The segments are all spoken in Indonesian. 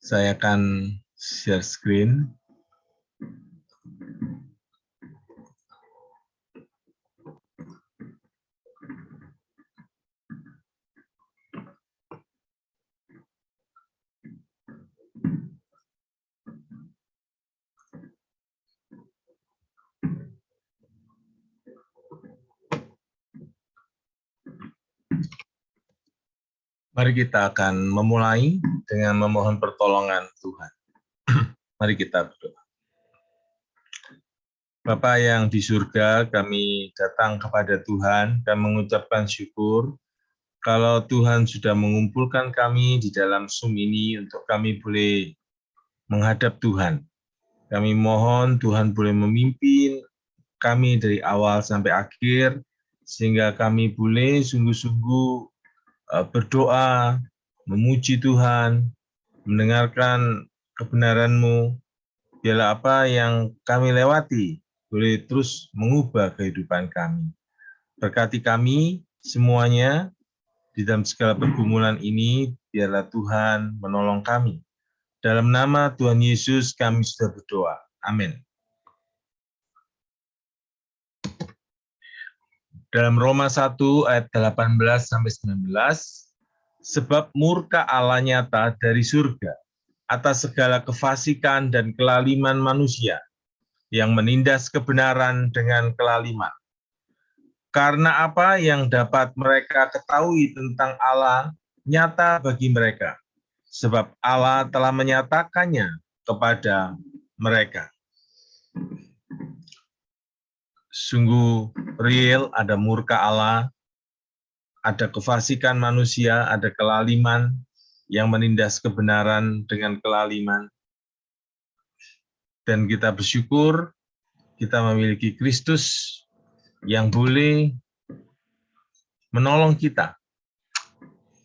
Saya akan share screen. Mari kita akan memulai dengan memohon pertolongan Tuhan. Mari kita berdoa. Bapa yang di surga, kami datang kepada Tuhan dan mengucapkan syukur kalau Tuhan sudah mengumpulkan kami di dalam Zoom ini untuk kami boleh menghadap Tuhan. Kami mohon Tuhan boleh memimpin kami dari awal sampai akhir, sehingga kami boleh sungguh-sungguh berdoa, memuji Tuhan, mendengarkan kebenaran-Mu. Biarlah apa yang kami lewati boleh terus mengubah kehidupan kami. Berkati kami semuanya di dalam segala pergumulan ini, biarlah Tuhan menolong kami. Dalam nama Tuhan Yesus kami sudah berdoa. Amin. Dalam Roma 1 ayat 18-19, sebab murka Allah nyata dari surga atas segala kefasikan dan kelaliman manusia yang menindas kebenaran dengan kelaliman. Karena apa yang dapat mereka ketahui tentang Allah nyata bagi mereka, sebab Allah telah menyatakannya kepada mereka. Sungguh real, ada murka Allah, ada kefasikan manusia, ada kelaliman yang menindas kebenaran dengan kelaliman. Dan kita bersyukur kita memiliki Kristus yang boleh menolong kita.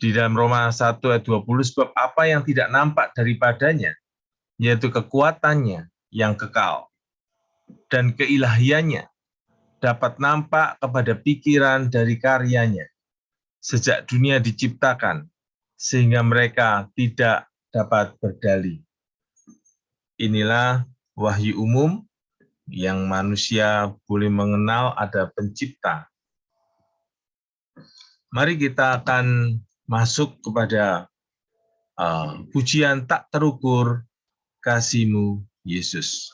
Di dalam Roma 1 ayat 20, sebab apa yang tidak nampak daripadanya, yaitu kekuatannya yang kekal, dan keilahiannya, dapat nampak kepada pikiran dari karyanya, sejak dunia diciptakan, sehingga mereka tidak dapat berdalih. Inilah wahyu umum yang manusia boleh mengenal ada pencipta. Mari kita akan masuk kepada pujian tak terukur kasih-Mu, Yesus.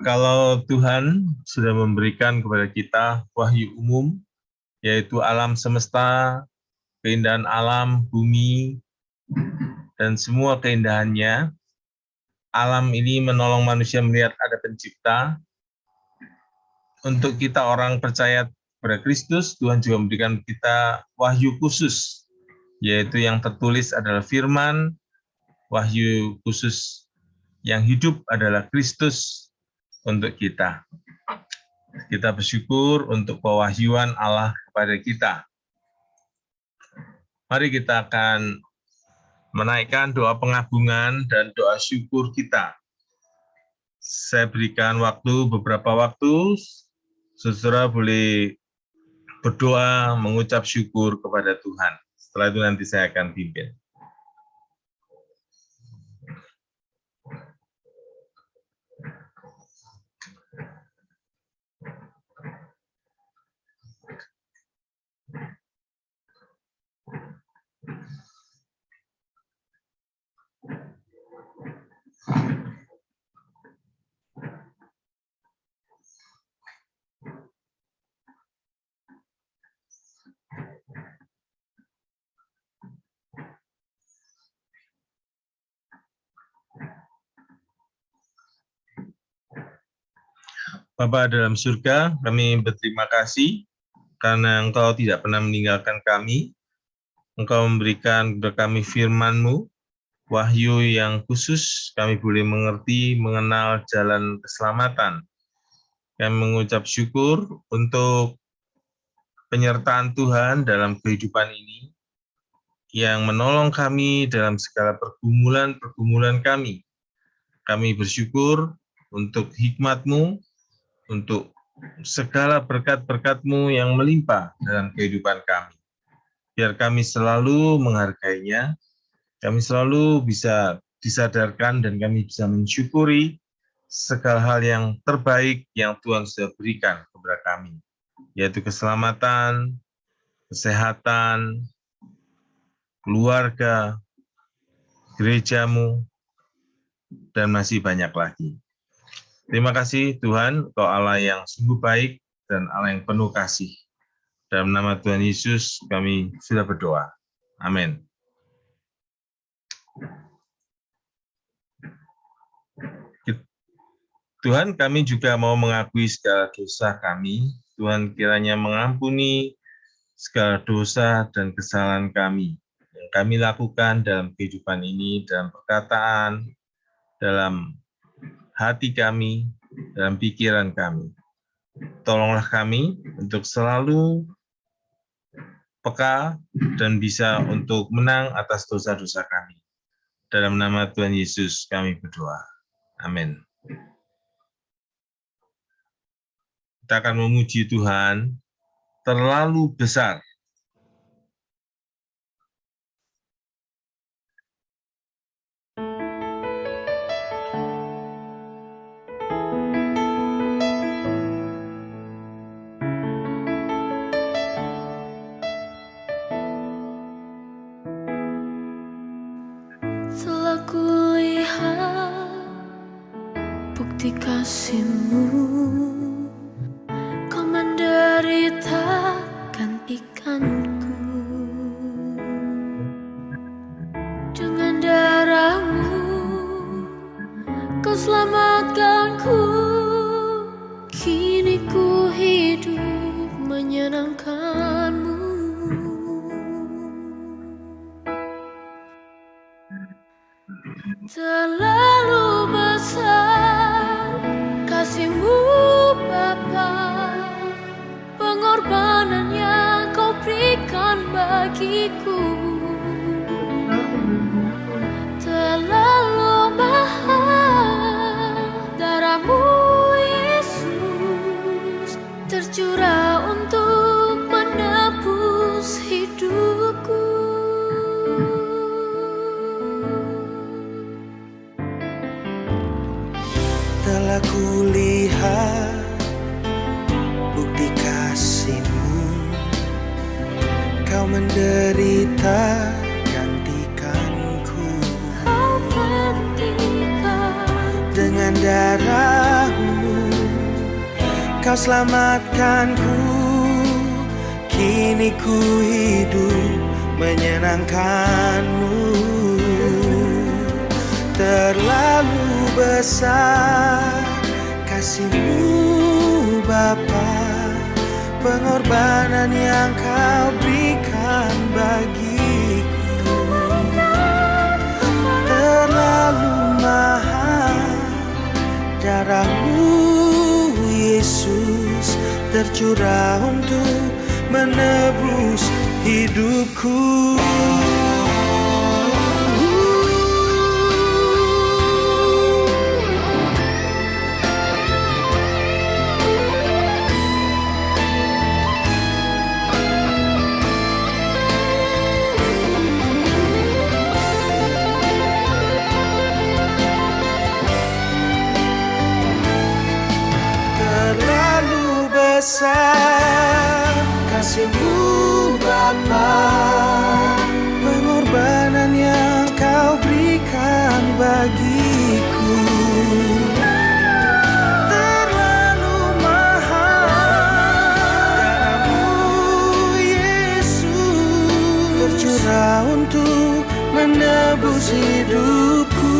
Kalau Tuhan sudah memberikan kepada kita wahyu umum yaitu alam semesta, keindahan alam, bumi, dan semua keindahannya. Alam ini menolong manusia melihat ada pencipta. Untuk kita orang percaya pada Kristus, Tuhan juga memberikan kita wahyu khusus, yaitu yang tertulis adalah firman, wahyu khusus yang hidup adalah Kristus untuk kita. Kita bersyukur untuk pewahyuan Allah kepada kita. Mari kita akan menaikkan doa pengagungan dan doa syukur kita. Saya berikan beberapa waktu, saudara boleh berdoa, mengucap syukur kepada Tuhan. Setelah itu nanti saya akan pimpin. Bapa dalam surga, kami berterima kasih karena Engkau tidak pernah meninggalkan kami. Engkau memberikan kepada kami firman-Mu, wahyu yang khusus, kami boleh mengerti, mengenal jalan keselamatan. Kami mengucap syukur untuk penyertaan Tuhan dalam kehidupan ini, yang menolong kami dalam segala pergumulan kami. Kami bersyukur untuk hikmat-Mu, untuk segala berkat-berkat-Mu yang melimpah dalam kehidupan kami. Biar kami selalu menghargainya, kami selalu bisa disadarkan dan kami bisa mensyukuri segala hal yang terbaik yang Tuhan sudah berikan kepada kami, yaitu keselamatan, kesehatan, keluarga, gereja-Mu, dan masih banyak lagi. Terima kasih Tuhan, Engkau Allah yang sungguh baik dan Allah yang penuh kasih. Dalam nama Tuhan Yesus kami sudah berdoa. Amin. Tuhan, kami juga mau mengakui segala dosa kami. Tuhan kiranya mengampuni segala dosa dan kesalahan kami yang kami lakukan dalam kehidupan ini, dalam perkataan, dalam hati kami, dalam pikiran kami. Tolonglah kami untuk selalu peka dan bisa untuk menang atas dosa-dosa kami. Dalam nama Tuhan Yesus kami berdoa. Amin. Kita akan memuji Tuhan, terlalu besar. Telah kulihat bukti kasih-Mu, Kau menderita gantikanku. Dengan darah-Mu Kau selamatkanku. Kini ku hidup menyenangkan-Mu. Terlalu besar kasih-Mu Bapa, pengorbanan yang Kau berikan bagiku. Terlalu mahal darah-Mu Yesus, tercurah untuk menebus hidupku. Telah kulihat bukti kasih-Mu, Kau menderita gantikanku. Kau gantikan Dengan darah-Mu Kau selamatkanku. kini ku hidup menyenangkan-Mu. Terlalu besar kasih-Mu Bapa, pengorbanan yang Kau berikan bagiku. Terlalu mahal darah-Mu Yesus tercurah untuk menebus hidupku. Terlalu besar kasih-Mu Bapa, pengorbanan yang Kau berikan bagiku. Terlalu mahal darah-Mu Yesus tercurah untuk menebus hidupku.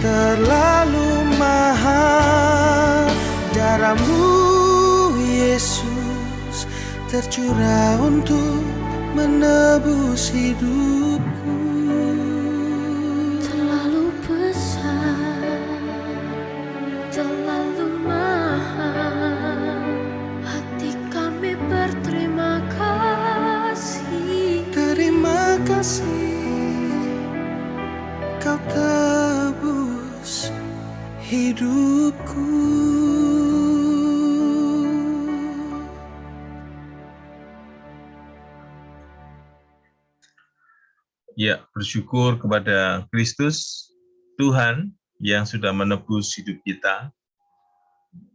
Terlalu mahal darah-Mu Yesus tercurah untuk menebus hidupku. Terlalu besar, terlalu mahal, hati kami berterima kasih. Terima kasih Kau tebus hidupku. Ya, bersyukur kepada Kristus, Tuhan yang sudah menebus hidup kita,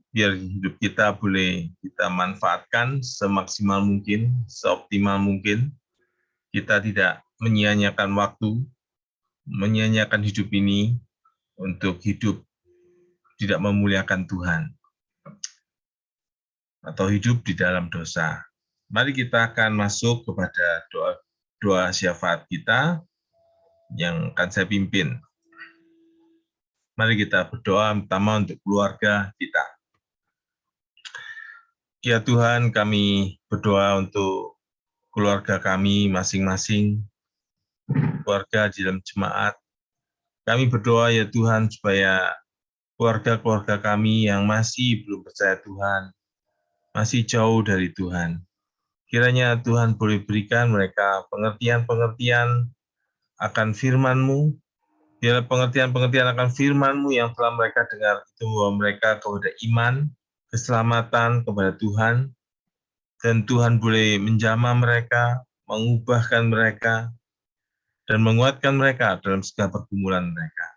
biar hidup kita boleh kita manfaatkan semaksimal mungkin, seoptimal mungkin. Kita tidak menyia-nyiakan waktu, menyia-nyiakan hidup ini untuk hidup tidak memuliakan Tuhan, atau hidup di dalam dosa. Mari kita akan masuk kepada doa syafaat kita yang akan saya pimpin. Mari kita berdoa pertama untuk keluarga kita. Ya Tuhan, kami berdoa untuk keluarga kami masing-masing, keluarga di dalam jemaat. Kami berdoa ya Tuhan supaya keluarga-keluarga kami yang masih belum percaya Tuhan, masih jauh dari Tuhan, kiranya Tuhan boleh berikan mereka pengertian-pengertian akan firman-Mu, biar pengertian-pengertian akan firman-Mu yang telah mereka dengar itu membawa mereka kepada iman, keselamatan kepada Tuhan, dan Tuhan boleh menjamah mereka, mengubahkan mereka, dan menguatkan mereka dalam segala pergumulan mereka.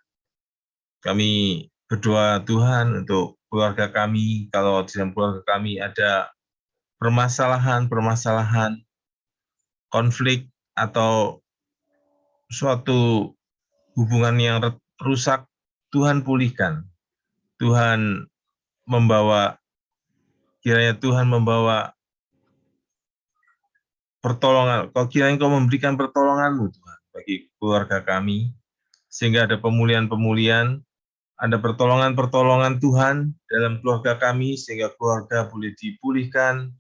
Kami berdoa Tuhan untuk keluarga kami, kalau di dalam keluarga kami ada permasalahan-permasalahan, konflik, atau suatu hubungan yang rusak, Tuhan pulihkan. Tuhan membawa, kiranya Tuhan membawa pertolongan, kiranya Kau memberikan pertolongan-Mu Tuhan bagi keluarga kami, sehingga ada pemulihan-pemulihan, ada pertolongan-pertolongan Tuhan dalam keluarga kami, sehingga keluarga boleh dipulihkan,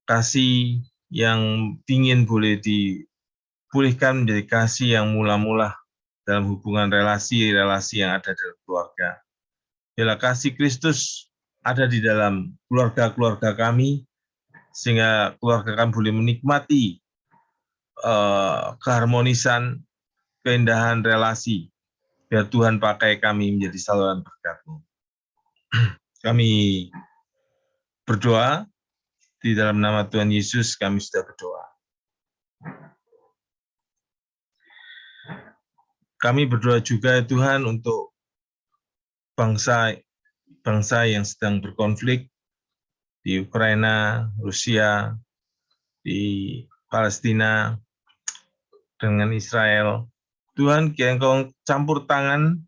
kasih yang dingin boleh dipulihkan menjadi kasih yang mula-mula dalam hubungan relasi-relasi yang ada dalam keluarga. Biarlah kasih Kristus ada di dalam keluarga-keluarga kami, sehingga keluarga kami boleh menikmati keharmonisan, keindahan relasi. Biar Tuhan pakai kami menjadi saluran berkat-Mu. Kami berdoa, di dalam nama Tuhan Yesus kami sudah berdoa. Kami berdoa juga Tuhan untuk bangsa yang sedang berkonflik di Ukraina, Rusia, di Palestina, dengan Israel. Tuhan, kiranya Engkau campur tangan,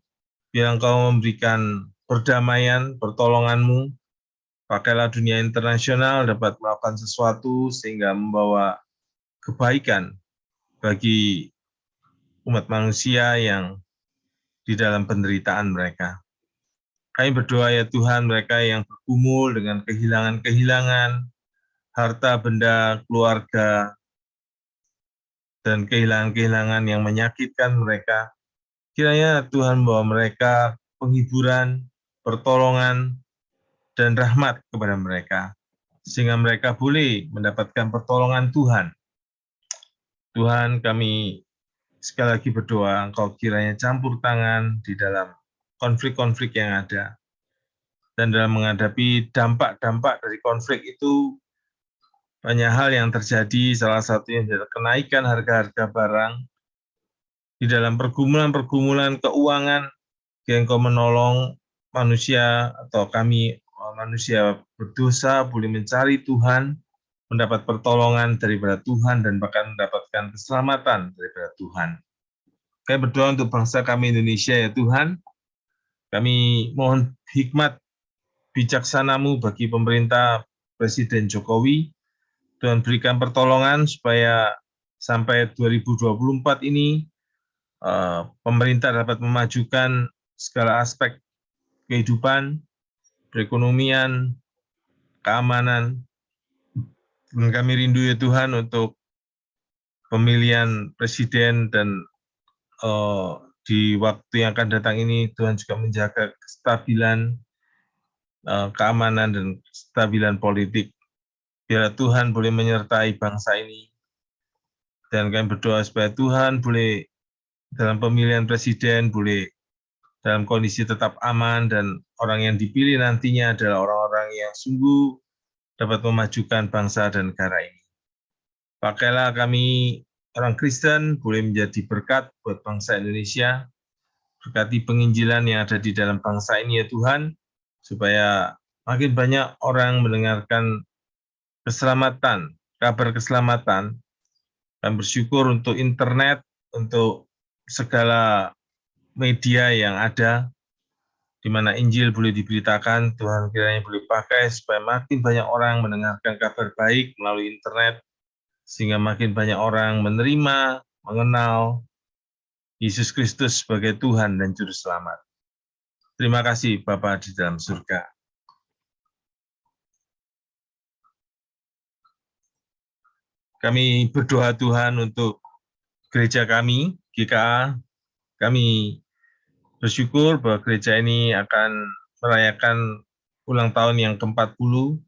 biar Engkau memberikan perdamaian, pertolongan-Mu, Pakailah dunia internasional dapat melakukan sesuatu sehingga membawa kebaikan bagi umat manusia yang di dalam penderitaan mereka. Kami berdoa ya Tuhan, mereka yang bergumul dengan kehilangan-kehilangan, harta, benda, keluarga, dan kehilangan-kehilangan yang menyakitkan mereka. Kiranya Tuhan membawa mereka penghiburan, pertolongan, dan rahmat kepada mereka, sehingga mereka boleh mendapatkan pertolongan Tuhan. Tuhan, kami sekali lagi berdoa, Engkau kiranya campur tangan di dalam konflik-konflik yang ada. Dan dalam menghadapi dampak-dampak dari konflik itu, banyak hal yang terjadi, salah satunya adalah kenaikan harga-harga barang. Di dalam pergumulan-pergumulan keuangan, yang Engkau menolong manusia atau kami manusia berdosa boleh mencari Tuhan, mendapat pertolongan daripada Tuhan, dan bahkan mendapatkan keselamatan daripada Tuhan. Kami berdoa untuk bangsa kami Indonesia ya Tuhan. Kami mohon hikmat bijaksana-Mu bagi pemerintah Presiden Jokowi. Tuhan berikan pertolongan supaya sampai 2024 ini pemerintah dapat memajukan segala aspek kehidupan, perekonomian, keamanan. Dan kami rindu ya Tuhan untuk pemilihan presiden dan di waktu yang akan datang ini Tuhan juga menjaga kestabilan, keamanan, dan kestabilan politik. Biar Tuhan boleh menyertai bangsa ini. Dan kami berdoa supaya Tuhan boleh dalam pemilihan presiden, boleh dalam kondisi tetap aman, dan orang yang dipilih nantinya adalah orang-orang yang sungguh dapat memajukan bangsa dan negara ini. Pakailah kami orang Kristen boleh menjadi berkat buat bangsa Indonesia, berkati penginjilan yang ada di dalam bangsa ini ya Tuhan, supaya makin banyak orang mendengarkan keselamatan, kabar keselamatan, dan bersyukur untuk internet, untuk segala media yang ada, di mana Injil boleh diberitakan, Tuhan kiranya boleh pakai supaya makin banyak orang mendengarkan kabar baik melalui internet, sehingga makin banyak orang menerima, mengenal Yesus Kristus sebagai Tuhan dan Juru Selamat. Terima kasih Bapa di dalam surga. Kami berdoa Tuhan untuk gereja kami, GKA. Kami bersyukur bahwa gereja ini akan merayakan ulang tahun yang ke-40.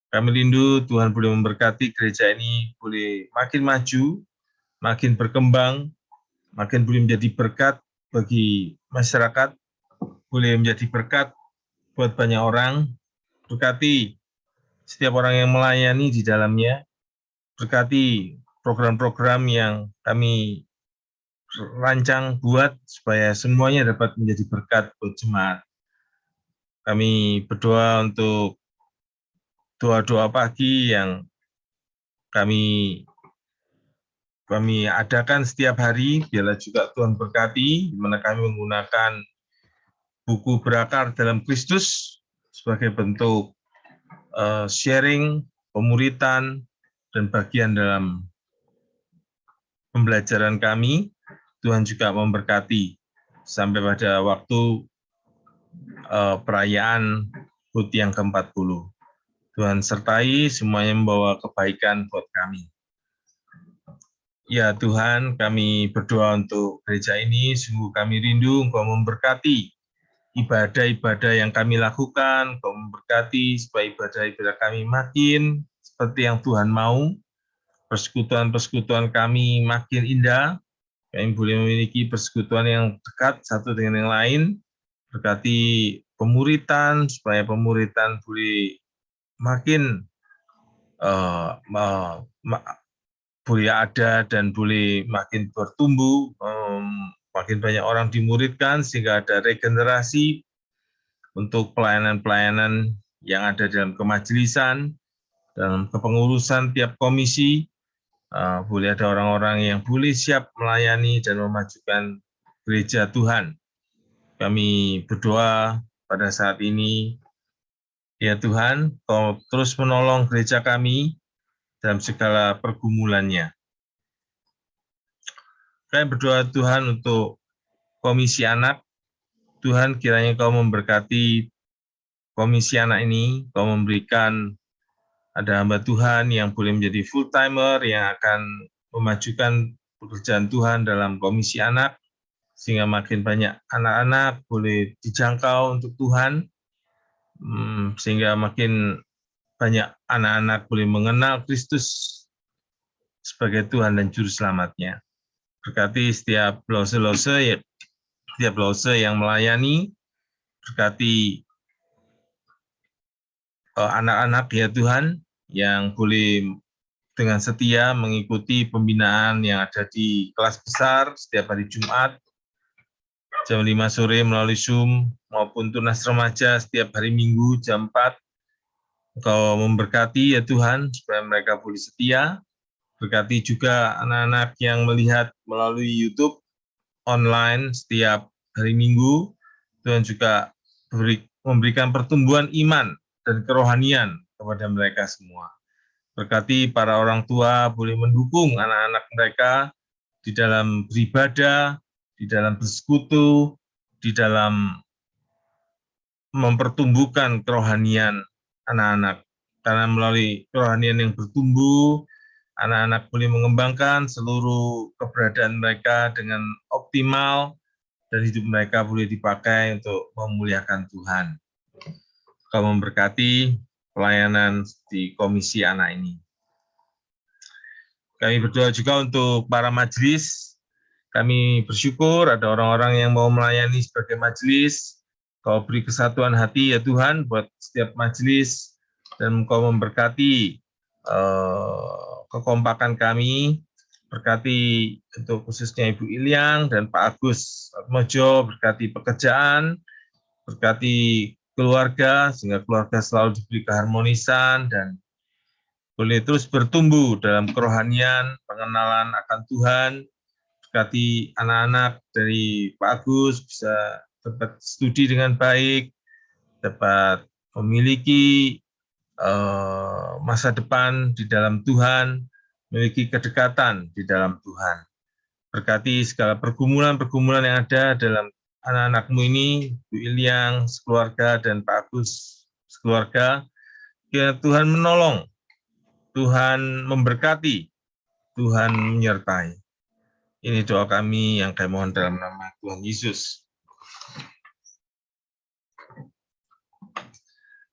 Kami rindu Tuhan boleh memberkati gereja ini, boleh makin maju, makin berkembang, makin boleh menjadi berkat bagi masyarakat, boleh menjadi berkat buat banyak orang. Berkati setiap orang yang melayani di dalamnya, berkati program-program yang kami rancang buat supaya semuanya dapat menjadi berkat buat jemaat. Kami berdoa untuk doa-doa pagi yang kami adakan setiap hari, biarlah juga Tuhan berkati, di mana kami menggunakan buku berakar dalam Kristus sebagai bentuk sharing, pemuritan, dan bagian dalam pembelajaran kami. Tuhan juga memberkati sampai pada waktu perayaan HUT yang ke-40. Tuhan sertai semuanya membawa kebaikan buat kami. Ya Tuhan, kami berdoa untuk gereja ini, sungguh kami rindu Engkau memberkati ibadah-ibadah yang kami lakukan, Engkau memberkati supaya ibadah-ibadah kami makin seperti yang Tuhan mau, persekutuan-persekutuan kami makin indah, kami boleh memiliki persekutuan yang dekat satu dengan yang lain, berkati pemuritan, supaya pemuritan boleh makin boleh ada dan boleh makin bertumbuh, makin banyak orang dimuridkan sehingga ada regenerasi untuk pelayanan-pelayanan yang ada dalam kemajelisan, dalam kepengurusan tiap komisi, boleh ada orang-orang yang boleh siap melayani dan memajukan gereja Tuhan. Kami berdoa pada saat ini, Ya Tuhan, Kau terus menolong gereja kami dalam segala pergumulannya. Kami berdoa Tuhan untuk Komisi Anak. Tuhan, kiranya Kau memberkati Komisi Anak ini, Kau memberikan ada hamba Tuhan yang boleh menjadi full-timer, yang akan memajukan pekerjaan Tuhan dalam Komisi Anak, sehingga makin banyak anak-anak boleh dijangkau untuk Tuhan, sehingga makin banyak anak-anak boleh mengenal Kristus sebagai Tuhan dan Juru Selamatnya. Berkati setiap lose-lose, setiap lose yang melayani, berkati anak-anak ya Tuhan, yang boleh dengan setia mengikuti pembinaan yang ada di kelas besar setiap hari Jumat, jam 5 sore melalui Zoom, maupun tunas remaja setiap hari Minggu jam 4. Engkau memberkati ya Tuhan, supaya mereka boleh setia. Berkati juga anak-anak yang melihat melalui YouTube online setiap hari Minggu. Tuhan juga memberikan pertumbuhan iman dan kerohanian kepada mereka semua. Berkati para orang tua boleh mendukung anak-anak mereka di dalam beribadah, di dalam bersekutu, di dalam mempertumbuhkan kerohanian anak-anak. Karena melalui kerohanian yang bertumbuh, anak-anak boleh mengembangkan seluruh keberadaan mereka dengan optimal, dan hidup mereka boleh dipakai untuk memuliakan Tuhan. Kau memberkati pelayanan di Komisi Anak ini. Kami berdoa juga untuk para majelis. Kami bersyukur ada orang-orang yang mau melayani sebagai majelis. Kau beri kesatuan hati ya Tuhan buat setiap majelis, dan Kau memberkati kekompakan kami. Berkati untuk khususnya Ibu Ilyang dan Pak Agus Atmojo, berkati pekerjaan, berkati keluarga, sehingga keluarga selalu diberi keharmonisan dan boleh terus bertumbuh dalam kerohanian, pengenalan akan Tuhan. Berkati anak-anak dari Pak Agus bisa dapat studi dengan baik, dapat memiliki masa depan di dalam Tuhan, memiliki kedekatan di dalam Tuhan. Berkati segala pergumulan-pergumulan yang ada dalam anak-anakmu ini, Bu Ilyang, sekeluarga, dan Pak Agus, sekeluarga. Ya, Tuhan menolong, Tuhan memberkati, Tuhan menyertai. Ini doa kami yang kami mohon dalam nama Tuhan Yesus.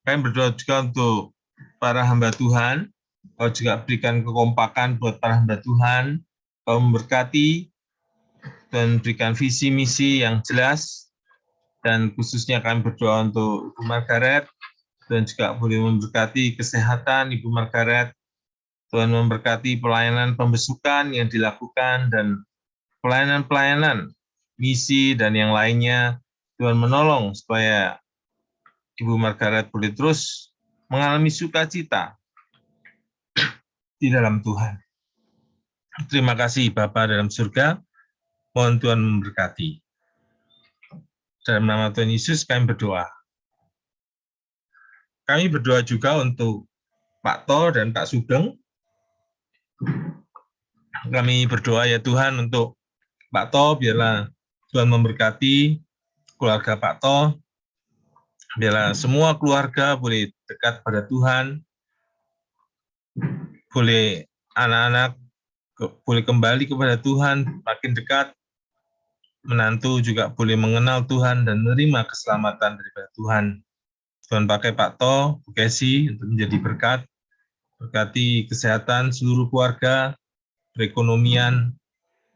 Kami berdoa juga untuk para hamba Tuhan. Kau juga berikan kekompakan buat para hamba Tuhan. Kau memberkati dan berikan visi misi yang jelas. Dan khususnya kami berdoa untuk Ibu Margaret. Dan juga boleh memberkati kesehatan Ibu Margaret. Tuhan memberkati pelayanan pembesukan yang dilakukan dan pelayanan-pelayanan misi dan yang lainnya. Tuhan menolong supaya Ibu Margaret boleh terus mengalami sukacita di dalam Tuhan. Terima kasih Bapa dalam surga, mohon Tuhan memberkati. Dalam nama Tuhan Yesus kami berdoa. Kami berdoa juga untuk Pak To dan Pak Sugeng. Kami berdoa ya Tuhan untuk Pak To, biarlah Tuhan memberkati keluarga Pak To, biarlah semua keluarga boleh dekat pada Tuhan, boleh anak-anak boleh kembali kepada Tuhan, makin dekat, menantu juga boleh mengenal Tuhan dan menerima keselamatan daripada Tuhan. Tuhan pakai Pak To, Bu Kesi untuk menjadi berkat, berkati kesehatan seluruh keluarga, perekonomian,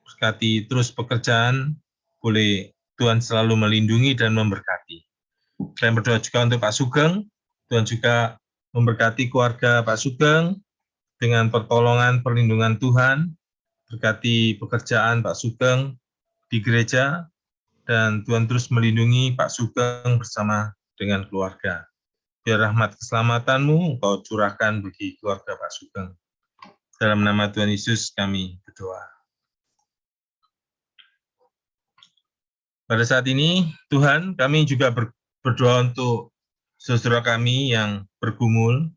berkati terus pekerjaan, boleh Tuhan selalu melindungi dan memberkati. Saya berdoa juga untuk Pak Sugeng, Tuhan juga memberkati keluarga Pak Sugeng dengan pertolongan perlindungan Tuhan, berkati pekerjaan Pak Sugeng di gereja, dan Tuhan terus melindungi Pak Sugeng bersama dengan keluarga. Biar rahmat keselamatan-Mu Engkau curahkan bagi keluarga Pak Sugeng. Dalam nama Tuhan Yesus kami berdoa. Pada saat ini, Tuhan, kami juga berdoa untuk saudara kami yang bergumul.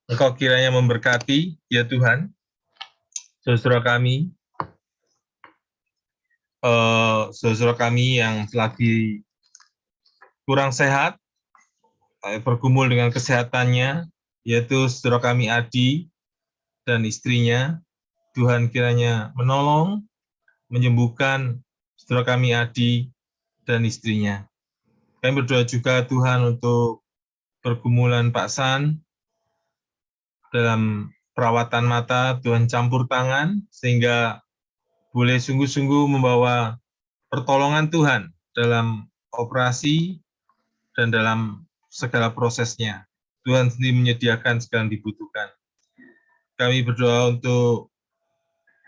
Engkau kiranya memberkati, ya Tuhan, saudara kami, yang lagi kurang sehat, bergumul dengan kesehatannya, yaitu saudara kami Adi dan istrinya. Tuhan kiranya menolong, menyembuhkan saudara kami Adi dan istrinya. Kami berdoa juga Tuhan untuk pergumulan Pak San dalam perawatan mata, Tuhan campur tangan, sehingga boleh sungguh-sungguh membawa pertolongan Tuhan dalam operasi dan dalam segala prosesnya. Tuhan sendiri menyediakan segala yang dibutuhkan. Kami berdoa untuk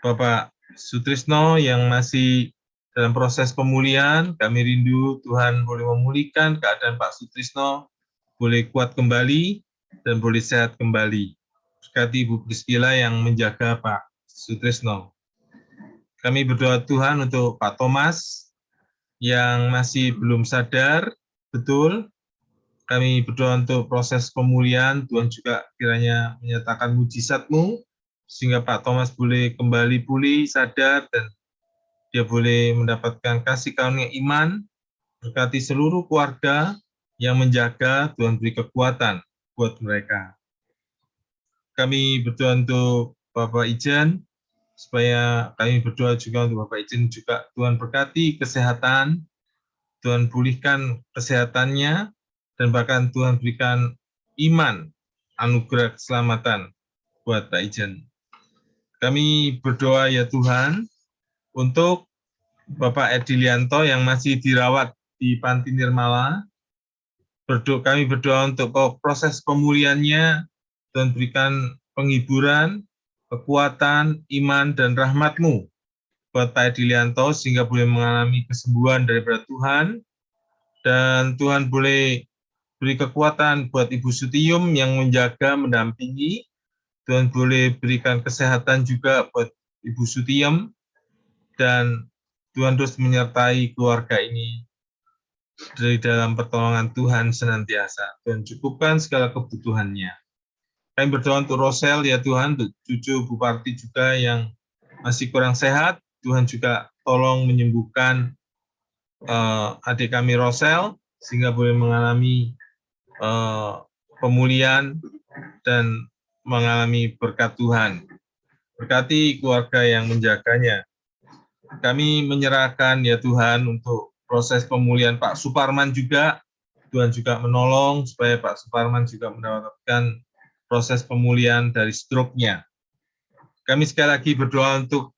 Bapak Sutrisno yang masih dalam proses pemulihan. Kami rindu Tuhan boleh memulihkan keadaan Pak Sutrisno, boleh kuat kembali, dan boleh sehat kembali. Berkati Ibu Priscilla yang menjaga Pak Sutrisno. Kami berdoa Tuhan untuk Pak Thomas yang masih belum sadar betul. Kami berdoa untuk proses pemulihan, Tuhan juga kiranya menyatakan mujizat-Mu, sehingga Pak Thomas boleh kembali pulih, sadar, dan dia boleh mendapatkan kasih karunia iman, berkati seluruh keluarga yang menjaga, Tuhan beri kekuatan buat mereka. Kami berdoa untuk Bapak Ijen, supaya kami berdoa juga untuk Bapak Ijen juga Tuhan berkati kesehatan, Tuhan pulihkan kesehatannya, dan bahkan Tuhan berikan iman, anugerah keselamatan buat Pak Ijen. Kami berdoa ya Tuhan untuk Bapak Edilianto yang masih dirawat di Panti Nirmala. Kami berdoa untuk proses pemulihannya, Tuhan berikan penghiburan, kekuatan, iman, dan rahmat-Mu buat Pak Edilianto sehingga boleh mengalami kesembuhan daripada Tuhan, dan Tuhan boleh beri kekuatan buat Ibu Sutiyum yang menjaga, mendampingi. Tuhan boleh berikan kesehatan juga buat Ibu Sutiyum, dan Tuhan terus menyertai keluarga ini dari dalam pertolongan Tuhan senantiasa. Tuhan cukupkan segala kebutuhannya. Kami berdoa untuk Rosel, ya Tuhan, untuk cucu Bupati juga yang masih kurang sehat. Tuhan juga tolong menyembuhkan adik kami Rosel, sehingga boleh mengalami pemulihan dan mengalami berkat Tuhan. Berkati keluarga yang menjaganya. Kami menyerahkan ya Tuhan untuk proses pemulihan Pak Suparman juga. Tuhan juga menolong supaya Pak Suparman juga mendapatkan proses pemulihan dari stroke-nya. Kami sekali lagi berdoa untuk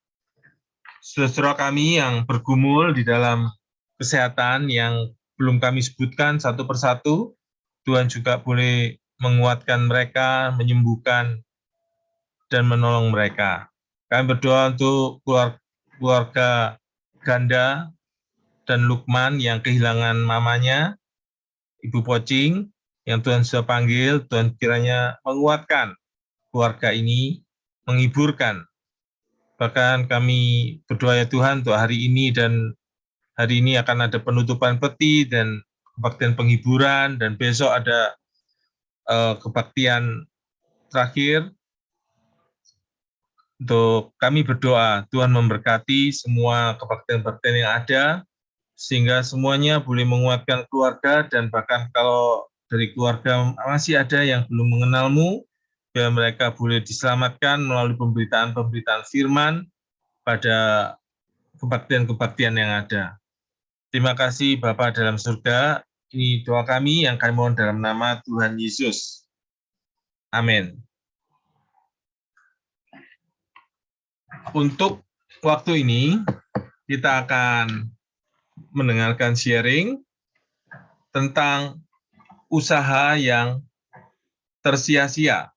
saudara kami yang bergumul di dalam kesehatan yang belum kami sebutkan satu persatu. Tuhan juga boleh menguatkan mereka, menyembuhkan, dan menolong mereka. Kami berdoa untuk keluarga Ganda dan Lukman yang kehilangan mamanya, Ibu Pocing, yang Tuhan sudah panggil. Tuhan kiranya menguatkan keluarga ini, menghiburkan. Bahkan kami berdoa ya Tuhan untuk hari ini, dan hari ini akan ada penutupan peti dan kebaktian penghiburan, dan besok ada kebaktian terakhir. Untuk kami berdoa, Tuhan memberkati semua kebaktian-kebaktian yang ada, sehingga semuanya boleh menguatkan keluarga, dan bahkan kalau dari keluarga masih ada yang belum mengenal-Mu, biar mereka boleh diselamatkan melalui pemberitaan-pemberitaan firman pada kebaktian-kebaktian yang ada. Terima kasih Bapa dalam surga. Ini doa kami yang kami mohon dalam nama Tuhan Yesus. Amin. Untuk waktu ini, kita akan mendengarkan sharing tentang usaha yang tersia-sia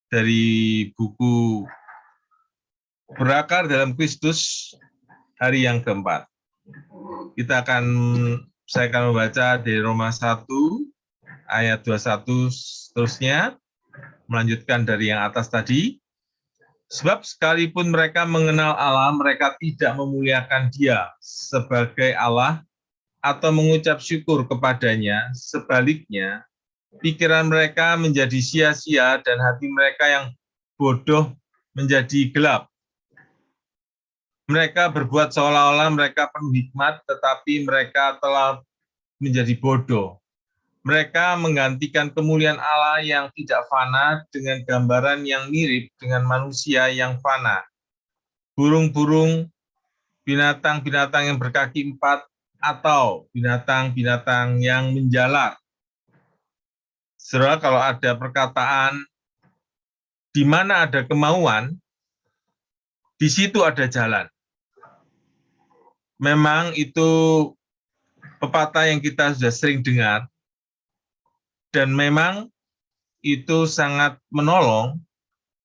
dari buku Berakar dalam Kristus hari yang keempat. Saya akan membaca dari Roma 1 ayat 21 seterusnya, melanjutkan dari yang atas tadi. Sebab sekalipun mereka mengenal Allah, mereka tidak memuliakan Dia sebagai Allah atau mengucap syukur kepadanya. Sebaliknya, pikiran mereka menjadi sia-sia dan hati mereka yang bodoh menjadi gelap. Mereka berbuat seolah-olah mereka penuh hikmat, tetapi mereka telah menjadi bodoh. Mereka menggantikan kemuliaan Allah yang tidak fana dengan gambaran yang mirip dengan manusia yang fana. Burung-burung, binatang-binatang yang berkaki 4, atau binatang-binatang yang menjalar. Saudara, kalau ada perkataan, di mana ada kemauan, di situ ada jalan. Memang itu pepatah yang kita sudah sering dengar, dan memang itu sangat menolong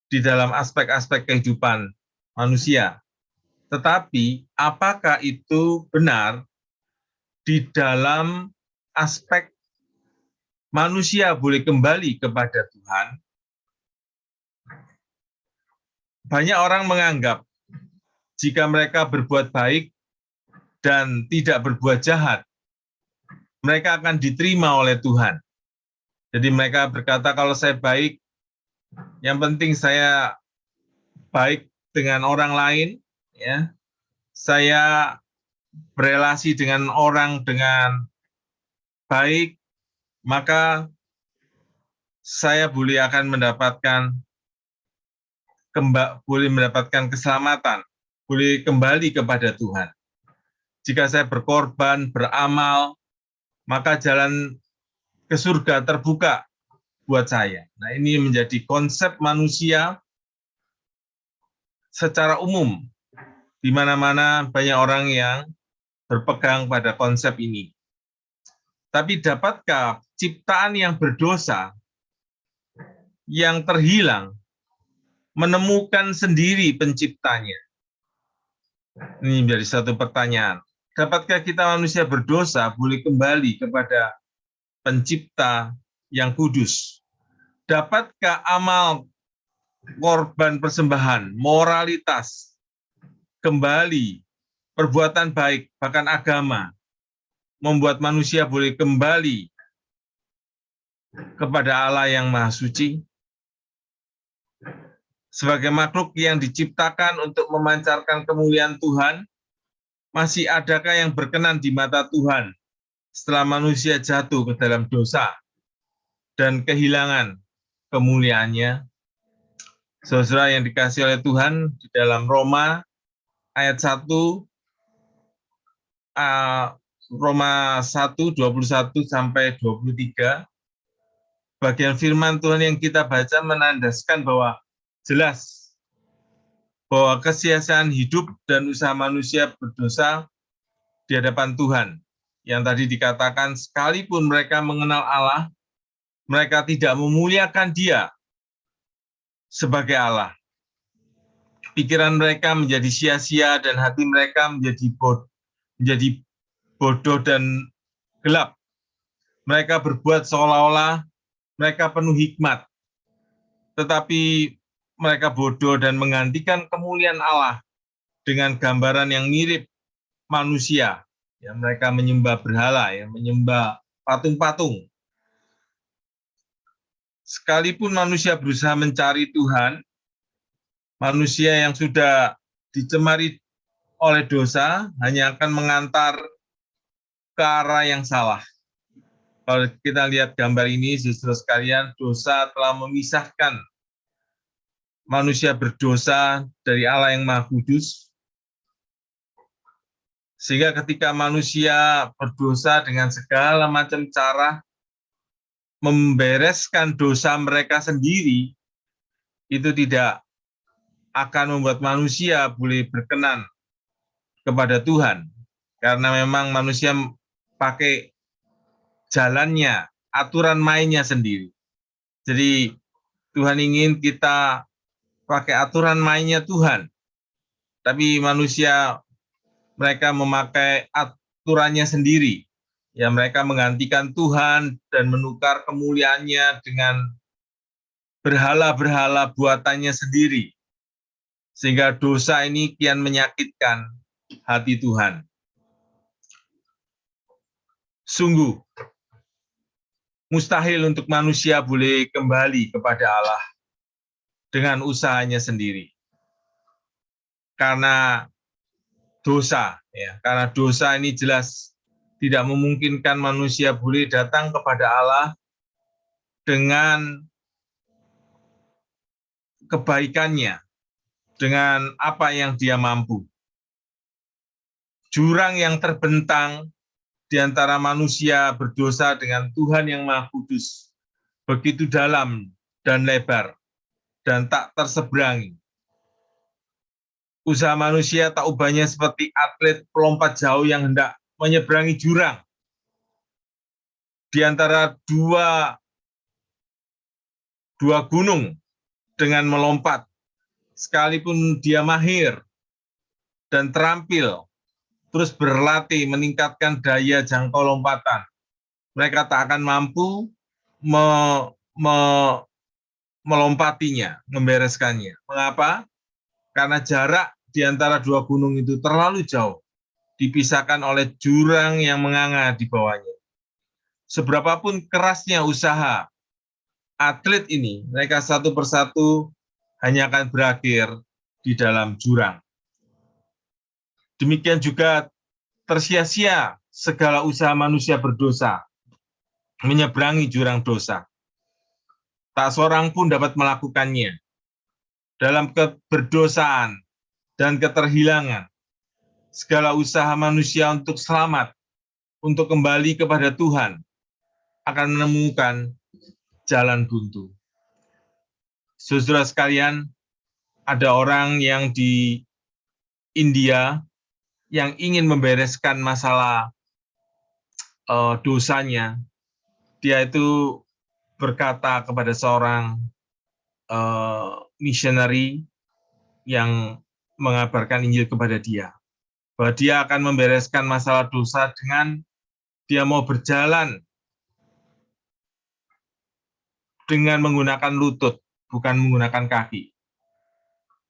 di dalam aspek-aspek kehidupan manusia. Tetapi apakah itu benar di dalam aspek manusia boleh kembali kepada Tuhan? Banyak orang menganggap jika mereka berbuat baik dan tidak berbuat jahat, mereka akan diterima oleh Tuhan. Jadi mereka berkata, kalau saya baik, yang penting saya baik dengan orang lain, ya, saya berelasi dengan orang dengan baik, maka saya boleh mendapatkan keselamatan, boleh kembali kepada Tuhan. Jika saya berkorban, beramal, maka jalan ke surga terbuka buat saya. Nah, ini menjadi konsep manusia secara umum. Di mana-mana banyak orang yang berpegang pada konsep ini. Tapi dapatkah ciptaan yang berdosa, yang terhilang, menemukan sendiri penciptanya? Ini menjadi satu pertanyaan. Dapatkah kita manusia berdosa boleh kembali kepada pencipta yang kudus? Dapatkah amal korban persembahan, moralitas, kembali, perbuatan baik, bahkan agama, membuat manusia boleh kembali kepada Allah yang Maha Suci? Sebagai makhluk yang diciptakan untuk memancarkan kemuliaan Tuhan, masih adakah yang berkenan di mata Tuhan setelah manusia jatuh ke dalam dosa dan kehilangan kemuliaannya? Saudara yang dikasihi oleh Tuhan, di dalam Roma ayat 1, Roma 1, 21 sampai 23, bagian firman Tuhan yang kita baca menandaskan bahwa jelas bahwa kesia-siaan hidup dan usaha manusia berdosa di hadapan Tuhan. Yang tadi dikatakan, sekalipun mereka mengenal Allah, mereka tidak memuliakan Dia sebagai Allah. Pikiran mereka menjadi sia-sia dan hati mereka menjadi bodoh dan gelap. Mereka berbuat seolah-olah mereka penuh hikmat, tetapi mereka bodoh dan menggantikan kemuliaan Allah dengan gambaran yang mirip manusia. Ya, mereka menyembah berhala, ya, menyembah patung-patung. Sekalipun manusia berusaha mencari Tuhan, manusia yang sudah dicemari oleh dosa hanya akan mengantar ke arah yang salah. Kalau kita lihat gambar ini, saudara sekalian, dosa telah memisahkan manusia berdosa dari Allah yang Maha Kudus. Sehingga ketika manusia berdosa dengan segala macam cara membereskan dosa mereka sendiri, itu tidak akan membuat manusia boleh berkenan kepada Tuhan. Karena memang manusia pakai jalannya, aturan mainnya sendiri. Jadi Tuhan ingin kita pakai aturan mainnya Tuhan. Tapi manusia, mereka memakai aturannya sendiri. Ya, mereka menggantikan Tuhan dan menukar kemuliaannya dengan berhala-berhala buatannya sendiri. Sehingga dosa ini kian menyakitkan hati Tuhan. Sungguh mustahil untuk manusia boleh kembali kepada Allah dengan usahanya sendiri. Karena dosa, ya, karena dosa ini jelas tidak memungkinkan manusia boleh datang kepada Allah dengan kebaikannya, dengan apa yang dia mampu. Jurang yang terbentang di antara manusia berdosa dengan Tuhan yang Maha Kudus begitu dalam dan lebar dan tak terseberangi. Usaha manusia tak ubahnya seperti atlet pelompat jauh yang hendak menyeberangi jurang di antara dua gunung dengan melompat. Sekalipun dia mahir dan terampil, terus berlatih meningkatkan daya jangkau lompatan, mereka tak akan mampu melompatinya, membereskannya. Mengapa? Karena jarak di antara dua gunung itu terlalu jauh, dipisahkan oleh jurang yang menganga di bawahnya. Seberapapun kerasnya usaha atlet ini, mereka satu persatu hanya akan berakhir di dalam jurang. Demikian juga tersia-sia segala usaha manusia berdosa, menyeberangi jurang dosa. Tak seorang pun dapat melakukannya. Dalam keberdosaan dan keterhilangan, segala usaha manusia untuk selamat, untuk kembali kepada Tuhan, akan menemukan jalan buntu. Saudara sekalian, ada orang yang di India yang ingin membereskan masalah dosanya. Dia itu berkata kepada seorang misionari yang mengabarkan Injil kepada dia, bahwa dia akan membereskan masalah dosa dengan dia mau berjalan dengan menggunakan lutut, bukan menggunakan kaki.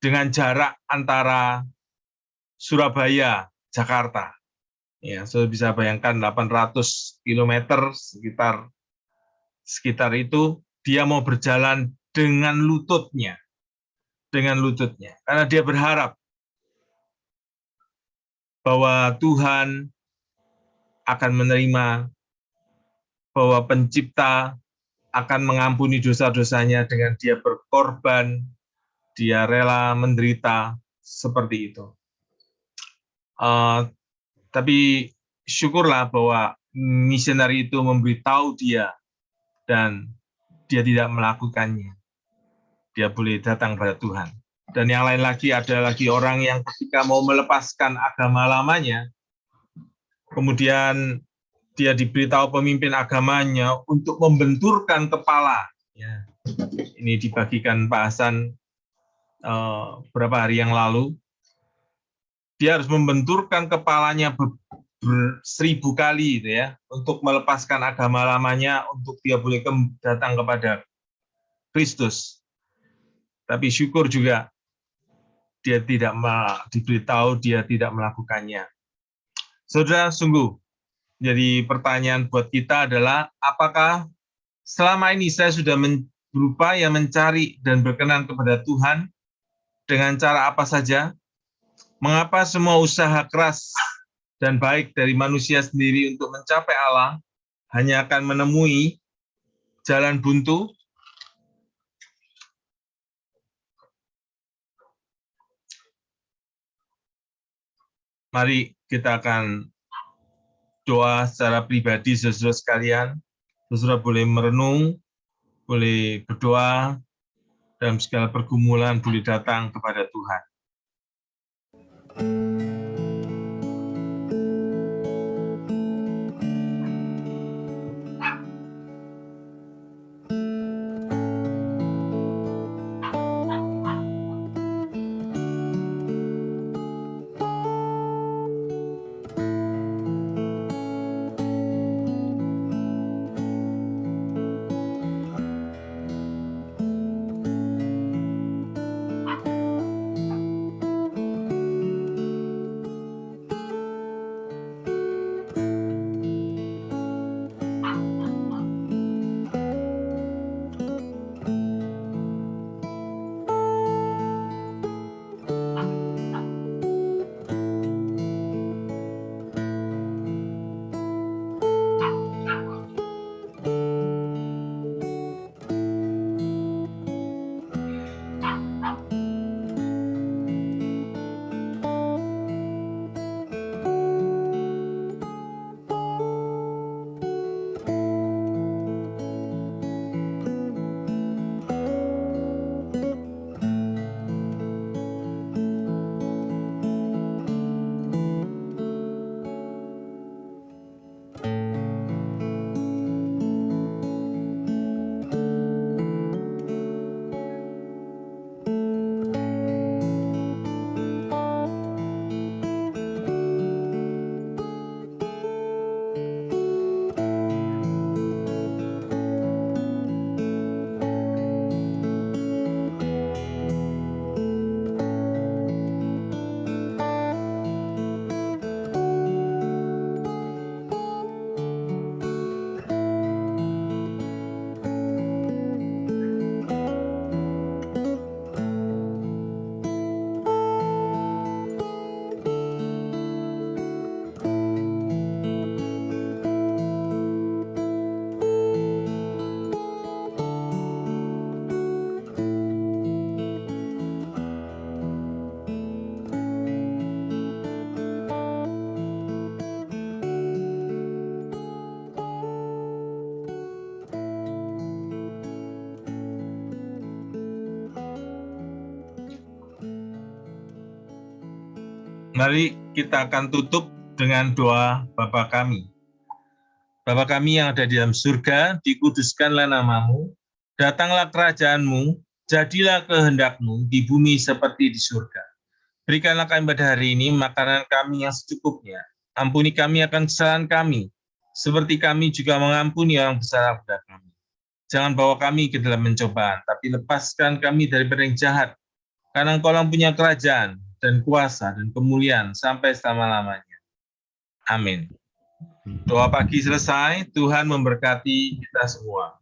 Dengan jarak antara Surabaya, Jakarta. Ya, saya bisa bayangkan 800 km sekitar itu, dia mau berjalan dengan lututnya. Karena dia berharap bahwa Tuhan akan menerima, bahwa Pencipta akan mengampuni dosa-dosanya dengan dia berkorban, dia rela menderita seperti itu. Tapi syukurlah bahwa misionari itu memberitahu dia dan dia tidak melakukannya. Dia boleh datang pada Tuhan. Dan yang lain lagi, ada lagi orang yang ketika mau melepaskan agama lamanya, kemudian dia diberitahu pemimpin agamanya untuk membenturkan kepala. Ya, ini dibagikan Pak Hasan beberapa hari yang lalu. Dia harus membenturkan kepalanya 1000 kali, gitu ya, untuk melepaskan agama lamanya, untuk dia boleh datang kepada Kristus. Tapi syukur juga dia tidak diberitahu, dia tidak melakukannya. Saudara, sungguh jadi pertanyaan buat kita adalah, apakah selama ini saya sudah berupaya mencari dan berkenan kepada Tuhan dengan cara apa saja? Mengapa semua usaha keras dan baik dari manusia sendiri untuk mencapai Allah hanya akan menemui jalan buntu? Mari kita akan doa secara pribadi, saudara sekalian. Saudara boleh merenung, boleh berdoa, dalam segala pergumulan boleh datang kepada Tuhan. Mari kita akan tutup dengan doa Bapa kami. Bapa kami yang ada di dalam surga, dikuduskanlah namamu, datanglah kerajaanmu, jadilah kehendakmu di bumi seperti di surga. Berikanlah kami pada hari ini makanan kami yang secukupnya. Ampuni kami akan kesalahan kami, seperti kami juga mengampuni orang bersalah kepada kami. Jangan bawa kami ke dalam pencobaan, tapi lepaskan kami daripada yang jahat. Karena Engkau yang punya kerajaan, dan kuasa, dan kemuliaan sampai selama-lamanya. Amin. Doa pagi selesai, Tuhan memberkati kita semua.